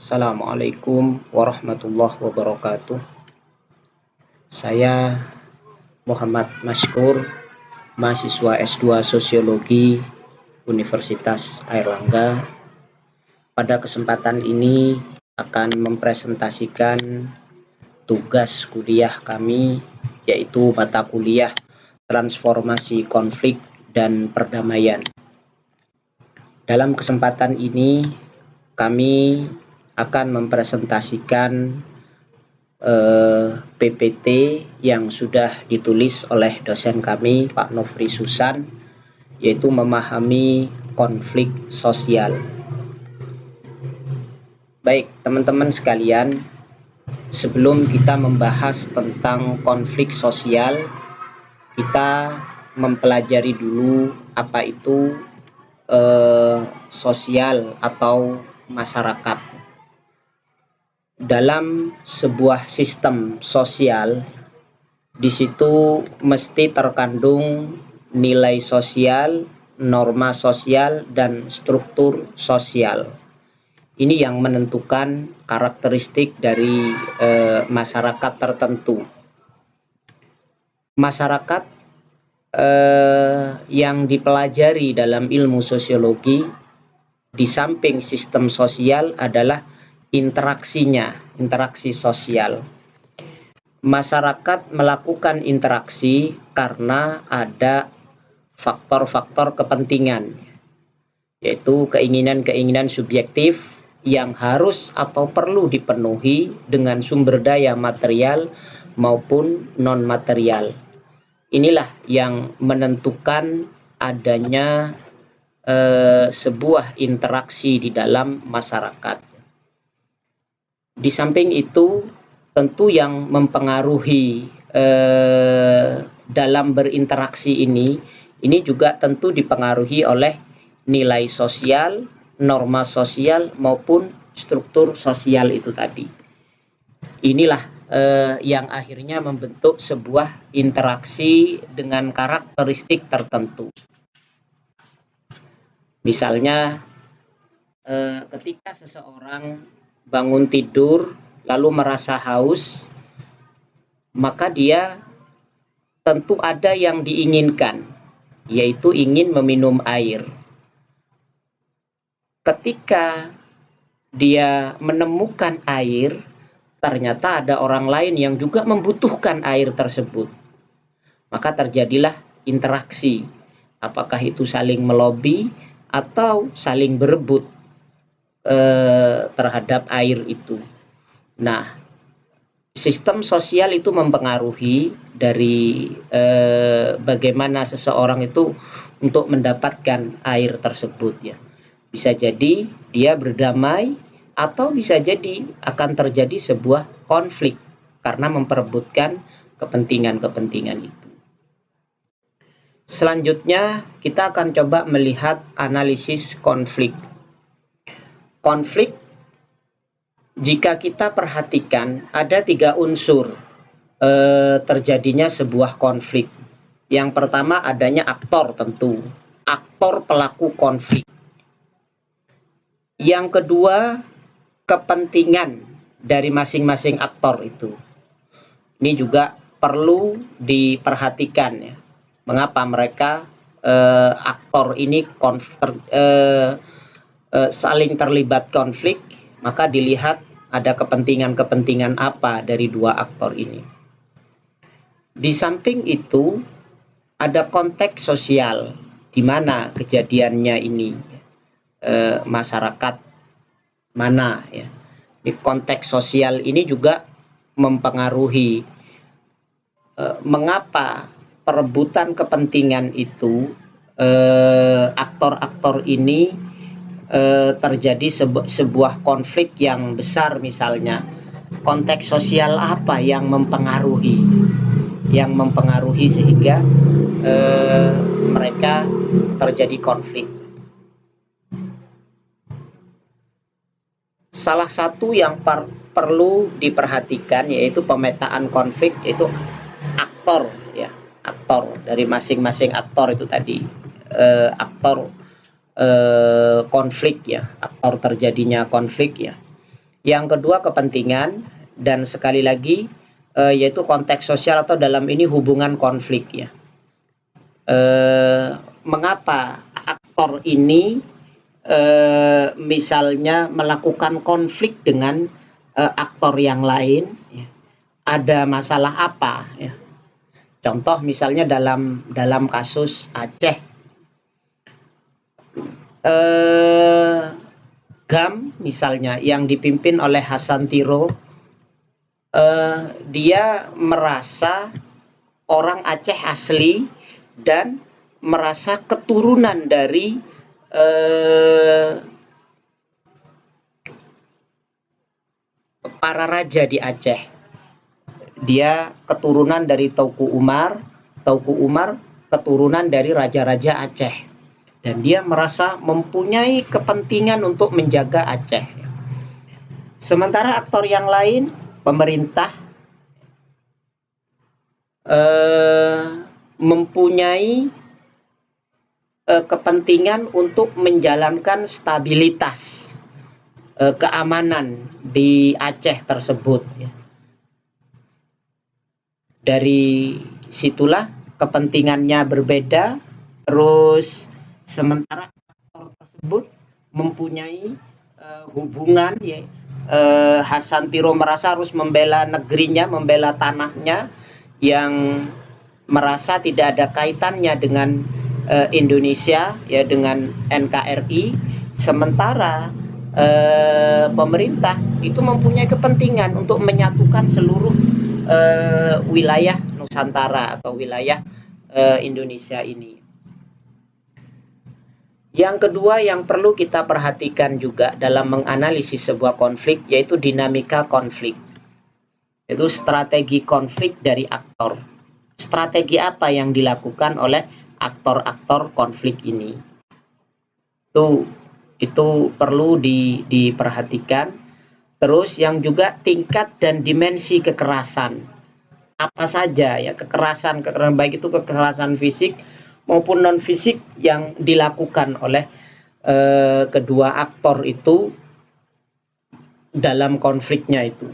Assalamualaikum warahmatullahi wabarakatuh. Saya Muhammad Maskur, mahasiswa S2 Sosiologi Universitas Airlangga. Pada kesempatan ini akan mempresentasikan tugas kuliah kami, yaitu mata kuliah Transformasi Konflik dan Perdamaian. Dalam kesempatan ini kami akan mempresentasikan PPT yang sudah ditulis oleh dosen kami, Pak Nofri Susan, yaitu memahami konflik sosial. Baik, teman-teman sekalian, sebelum kita membahas tentang konflik sosial, kita mempelajari dulu apa itu sosial atau masyarakat. Dalam sebuah sistem sosial, di situ mesti terkandung nilai sosial, norma sosial, dan struktur sosial. Ini yang menentukan karakteristik dari masyarakat tertentu. Masyarakat yang dipelajari dalam ilmu sosiologi, di samping sistem sosial adalah interaksi sosial. Masyarakat melakukan interaksi karena ada faktor-faktor kepentingan, yaitu keinginan-keinginan subjektif yang harus atau perlu dipenuhi dengan sumber daya material maupun non-material. Inilah yang menentukan adanya sebuah interaksi di dalam masyarakat. Di samping itu, tentu yang mempengaruhi dalam berinteraksi ini juga tentu dipengaruhi oleh nilai sosial, norma sosial maupun struktur sosial itu tadi. Inilah yang akhirnya membentuk sebuah interaksi dengan karakteristik tertentu. Misalnya, ketika seseorang bangun tidur lalu merasa haus, maka dia tentu ada yang diinginkan, yaitu ingin meminum air. Ketika dia menemukan air, ternyata ada orang lain yang juga membutuhkan air tersebut. Maka terjadilah interaksi, apakah itu saling melobi atau saling berebut terhadap air itu. Nah, sistem sosial itu mempengaruhi dari bagaimana seseorang itu untuk mendapatkan air tersebut, ya. Bisa jadi dia berdamai atau bisa jadi akan terjadi sebuah konflik karena memperebutkan kepentingan-kepentingan itu. Selanjutnya kita akan coba melihat analisis konflik. Konflik, jika kita perhatikan, ada 3 unsur terjadinya sebuah konflik. Yang pertama adanya aktor, tentu aktor pelaku konflik. Yang kedua, kepentingan dari masing-masing aktor itu. Ini juga perlu diperhatikan, ya. Mengapa mereka aktor ini saling terlibat konflik, maka dilihat ada kepentingan-kepentingan apa dari 2 aktor ini. Di samping itu ada konteks sosial di mana kejadiannya ini, masyarakat mana, ya. Di konteks sosial ini juga mempengaruhi mengapa perebutan kepentingan itu, aktor-aktor ini terjadi sebuah konflik yang besar. Misalnya, konteks sosial apa yang mempengaruhi sehingga mereka terjadi konflik. Salah satu yang perlu diperhatikan yaitu pemetaan konflik, yaitu aktor, ya. Aktor dari masing-masing aktor itu tadi, aktor konflik, ya, aktor terjadinya konflik, ya. Yang kedua kepentingan, dan sekali lagi yaitu konteks sosial atau dalam ini hubungan konflik ya. Mengapa aktor ini misalnya melakukan konflik dengan aktor yang lain ya. Ada masalah apa ya. Contoh misalnya dalam kasus Aceh, GAM misalnya yang dipimpin oleh Hasan Tiro, dia merasa orang Aceh asli dan merasa keturunan dari para raja di Aceh. Dia keturunan dari Teuku Umar keturunan dari raja-raja Aceh. Dan dia merasa mempunyai kepentingan untuk menjaga Aceh. Sementara aktor yang lain, pemerintah, mempunyai kepentingan untuk menjalankan stabilitas keamanan di Aceh tersebut. Dari situlah kepentingannya berbeda, terus sementara aktor tersebut mempunyai hubungan ya. Hasan Tiro merasa harus membela negerinya, membela tanahnya yang merasa tidak ada kaitannya dengan Indonesia ya, dengan NKRI. Sementara pemerintah itu mempunyai kepentingan untuk menyatukan seluruh wilayah Nusantara atau wilayah Indonesia ini. Yang kedua yang perlu kita perhatikan juga dalam menganalisis sebuah konflik yaitu dinamika konflik. Itu strategi konflik dari aktor. Strategi apa yang dilakukan oleh aktor-aktor konflik ini? Itu perlu diperhatikan. Terus yang juga tingkat dan dimensi kekerasan. Apa saja ya kekerasan baik itu kekerasan fisik maupun non fisik yang dilakukan oleh kedua aktor itu dalam konfliknya itu.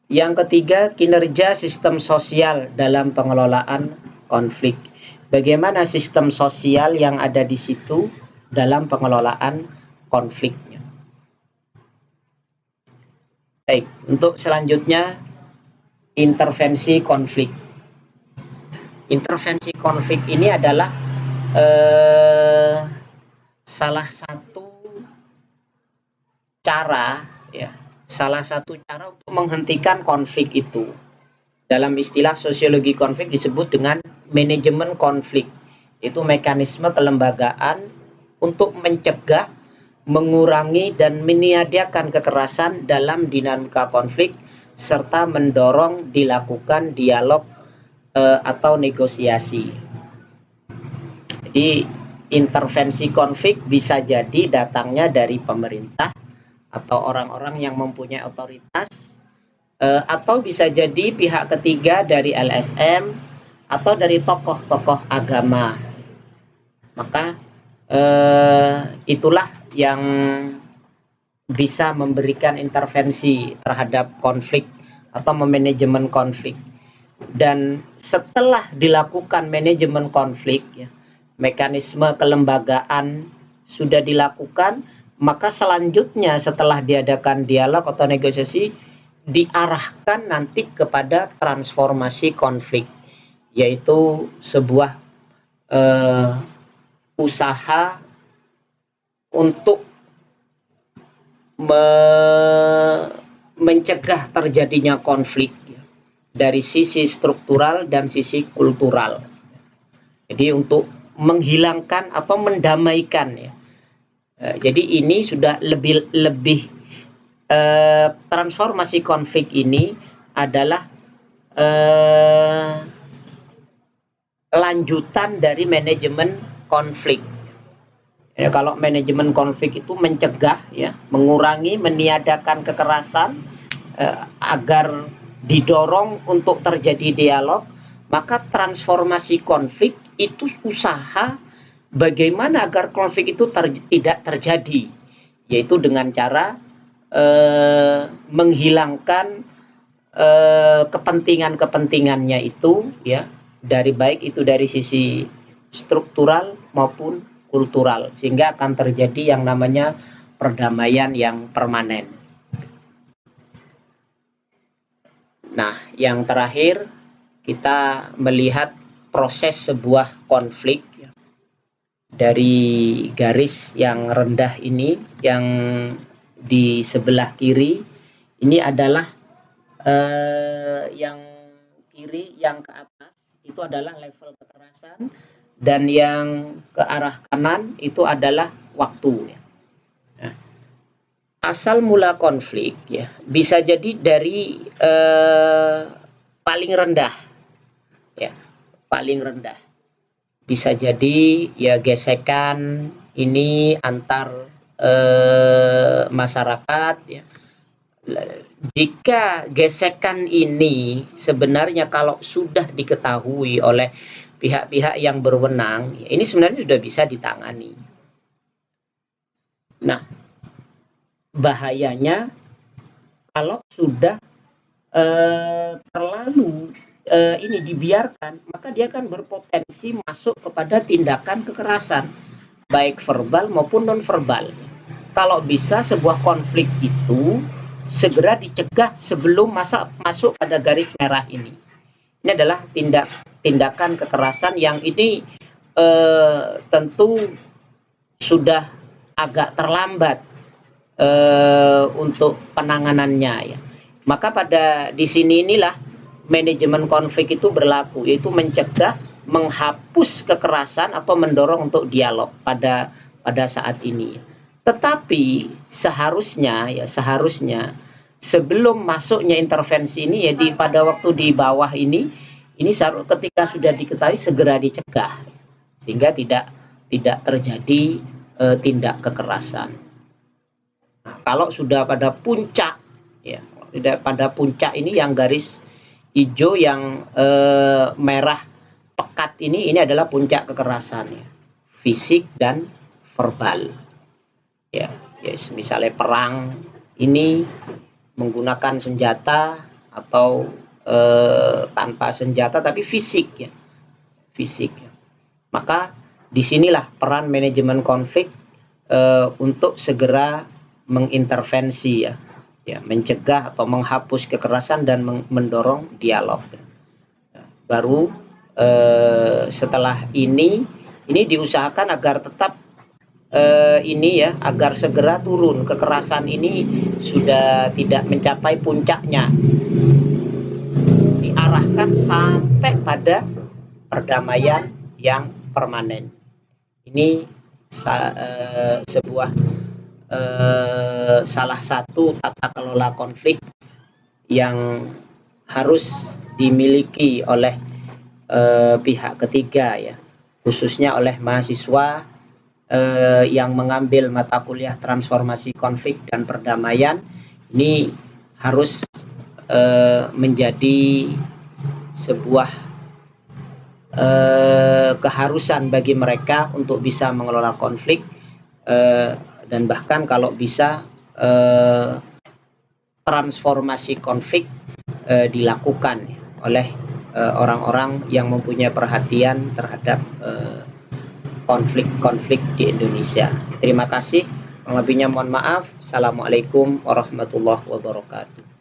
Yang ketiga, kinerja sistem sosial dalam pengelolaan konflik. Bagaimana sistem sosial yang ada di situ dalam pengelolaan konfliknya. Baik, untuk selanjutnya intervensi konflik. Intervensi konflik ini adalah salah satu cara untuk menghentikan konflik itu. Dalam istilah sosiologi konflik disebut dengan manajemen konflik. Itu mekanisme kelembagaan untuk mencegah, mengurangi dan meniadakan kekerasan dalam dinamika konflik serta mendorong dilakukan dialog atau negosiasi. Jadi intervensi konflik bisa jadi datangnya dari pemerintah atau orang-orang yang mempunyai otoritas, atau bisa jadi pihak ketiga dari LSM atau dari tokoh-tokoh agama. Maka itulah yang bisa memberikan intervensi terhadap konflik atau memanajemen konflik. Dan setelah dilakukan manajemen konflik ya, mekanisme kelembagaan sudah dilakukan, maka selanjutnya setelah diadakan dialog atau negosiasi diarahkan nanti kepada transformasi konflik, yaitu sebuah usaha untuk mencegah terjadinya konflik dari sisi struktural dan sisi kultural. Jadi untuk menghilangkan atau mendamaikan ya. Jadi ini sudah lebih transformasi konflik ini adalah lanjutan dari manajemen konflik. Ya, kalau manajemen konflik itu mencegah ya, mengurangi, meniadakan kekerasan agar didorong untuk terjadi dialog, maka transformasi konflik itu usaha bagaimana agar konflik itu tidak terjadi, yaitu dengan cara menghilangkan kepentingan-kepentingannya itu ya, baik itu dari sisi struktural maupun kultural, sehingga akan terjadi yang namanya perdamaian yang permanen. Nah, yang terakhir kita melihat proses sebuah konflik dari garis yang rendah ini, yang di sebelah kiri ini adalah yang kiri yang ke atas itu adalah level kekerasan, dan yang ke arah kanan itu adalah waktu. Nah, asal mula konflik ya bisa jadi dari paling rendah ya, paling rendah bisa jadi ya gesekan ini antar masyarakat ya. Jika gesekan ini sebenarnya kalau sudah diketahui oleh pihak-pihak yang berwenang, ya ini sebenarnya sudah bisa ditangani. Nah, bahayanya kalau sudah terlalu ini dibiarkan, maka dia akan berpotensi masuk kepada tindakan kekerasan, baik verbal maupun non-verbal. Kalau bisa sebuah konflik itu segera dicegah sebelum masuk pada garis merah ini. Ini adalah tindakan kekerasan yang ini tentu sudah agak terlambat untuk penanganannya ya. Maka di sini inilah manajemen konflik itu berlaku, yaitu mencegah, menghapus kekerasan atau mendorong untuk dialog pada saat ini. Tetapi seharusnya sebelum masuknya intervensi ini ya pada waktu di bawah ini ketika sudah diketahui segera dicegah sehingga tidak terjadi tindak kekerasan. Nah, kalau sudah pada puncak ya, pada puncak ini yang garis hijau yang merah pekat ini adalah puncak kekerasan ya, fisik dan verbal. Ya, misalnya perang ini menggunakan senjata atau tanpa senjata tapi fisik ya. Maka disinilah peran manajemen konflik untuk segera mengintervensi ya, mencegah atau menghapus kekerasan dan mendorong dialog. Baru setelah ini diusahakan agar tetap agar segera turun, kekerasan ini sudah tidak mencapai puncaknya, diarahkan sampai pada perdamaian yang permanen. Ini sebuah salah satu tata kelola konflik yang harus dimiliki oleh pihak ketiga ya, khususnya oleh mahasiswa yang mengambil mata kuliah transformasi konflik dan perdamaian. Ini harus menjadi sebuah keharusan bagi mereka untuk bisa mengelola konflik, dan bahkan kalau bisa transformasi konflik dilakukan oleh orang-orang yang mempunyai perhatian terhadap konflik-konflik di Indonesia. Terima kasih. Lebihnya mohon maaf. Assalamualaikum warahmatullahi wabarakatuh.